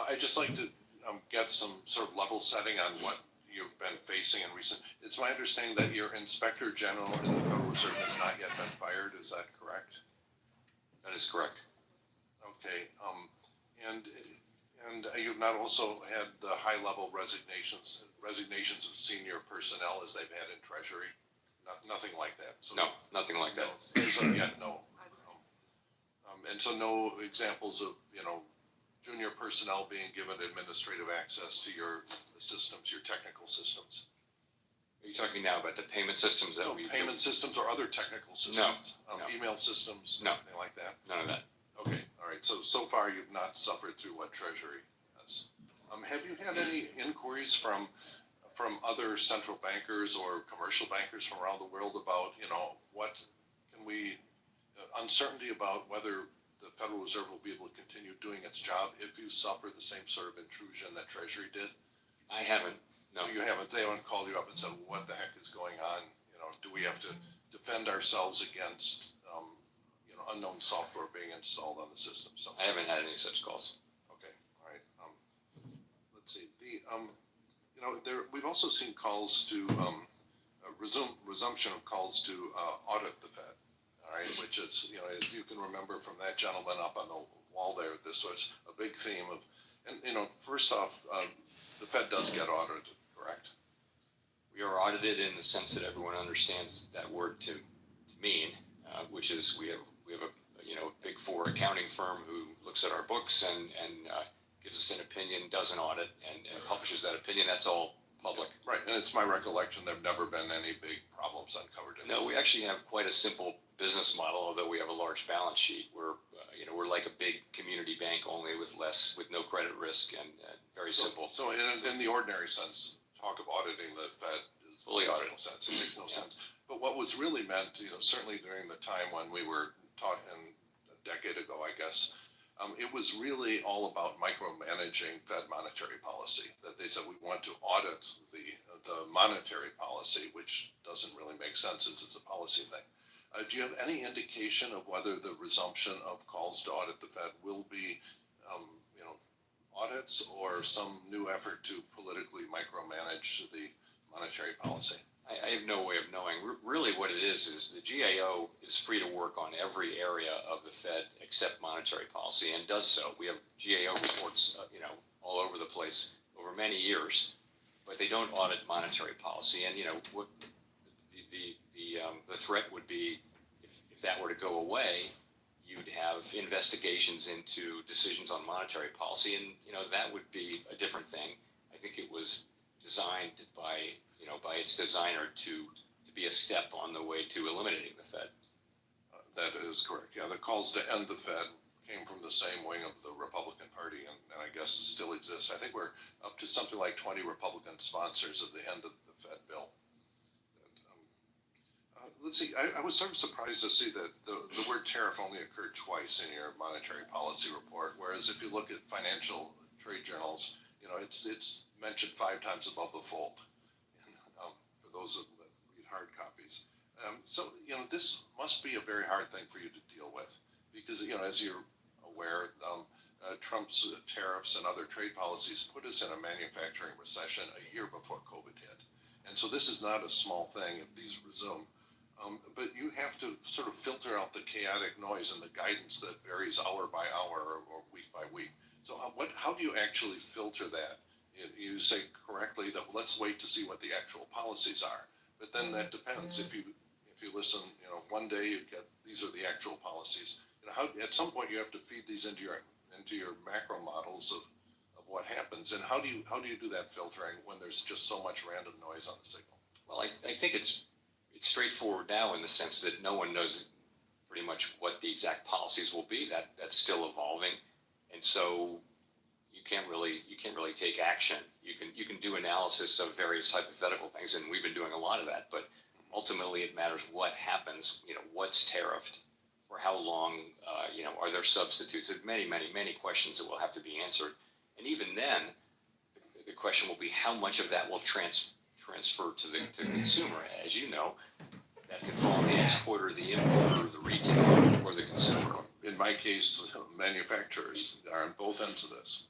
I'd just like to get some sort of level setting on what you've been facing in recent. It's my understanding that your Inspector General in the Federal Reserve has not yet been fired. Is that correct? That is correct. Okay. And you've not also had the high-level resignations of senior personnel as they've had in Treasury? Nothing like that? So no, nothing like that. As of yet, no. And so no examples of, junior personnel being given administrative access to your systems, your technical systems? Are you talking now about the payment systems that we payment systems or other technical systems? No. Email systems? No. Anything like that? None of that. Okay, all right. So far you've not suffered through what Treasury has. Have you had any inquiries from other central bankers or commercial bankers from around the world about, what can we, uncertainty about whether the Federal Reserve will be able to continue doing its job if you suffer the same sort of intrusion that Treasury did? I haven't. No. You haven't. They haven't called you up and said, what the heck is going on? Do we have to defend ourselves against, unknown software being installed on the system? So I haven't had any such calls. Okay. All right. Let's see. We've also seen calls to resumption of calls to audit the Fed. All right, which is, as you can remember from that gentleman up on the wall there, this was a big theme of, and first off, the Fed does get audited, correct? We are audited in the sense that everyone understands that word to mean, which is we have a big four accounting firm who looks at our books and gives us an opinion, does an audit, and publishes that opinion. That's all public. Right, and it's my recollection there have never been any big problems uncovered in No, we actually have quite a simple business model, although we have a large balance sheet. We're like a big community bank, only with no credit risk and very simple. So in the ordinary sense, talk of auditing the Fed is fully audited. No sense. It makes no sense. But what was really meant, certainly during the time when we were talking a decade ago, I guess, it was really all about micromanaging Fed monetary policy. That they said we want to audit the monetary policy, which doesn't really make sense since it's a policy thing. Do you have any indication of whether the resumption of calls to audit the Fed will be, audits or some new effort to politically micromanage the monetary policy? I have no way of knowing. Really what it is the GAO is free to work on every area of the Fed except monetary policy, and does so. We have GAO reports, all over the place over many years, but they don't audit monetary policy. And, what the threat would be if that were to go away, you'd have investigations into decisions on monetary policy, and, that would be a different thing. I think it was designed by its designer to be a step on the way to eliminating the Fed. That is correct. Yeah, the calls to end the Fed came from the same wing of the Republican Party, and I guess still exists. I think we're up to something like 20 Republican sponsors of the end of the Fed bill. Let's see, I was sort of surprised to see that the word tariff only occurred twice in your monetary policy report, whereas if you look at financial trade journals, it's mentioned 5 times above the fold. For those that read hard copies. So, this must be a very hard thing for you to deal with because, as you're aware, Trump's tariffs and other trade policies put us in a manufacturing recession a year before COVID hit. And so this is not a small thing if these resume. But you have to sort of filter out the chaotic noise and the guidance that varies hour by hour or week by week. So how do you actually filter that? You say correctly that let's wait to see what the actual policies are. But then that depends. If you listen, one day you get these are the actual policies. At some point you have to feed these into your macro models of what happens. And how do you do that filtering when there's just so much random noise on the signal? Well, I think it's straightforward now in the sense that no one knows pretty much what the exact policies will be. That's still evolving, and so you can't really take action. You can do analysis of various hypothetical things, and we've been doing a lot of that. But ultimately, it matters what happens. What's tariffed, for how long? Are there substitutes? There's many questions that will have to be answered, and even then, the question will be how much of that will transfer to the consumer. As you know, that can fall on the exporter, the importer, the retailer, or the consumer. In my case, manufacturers are on both ends of this.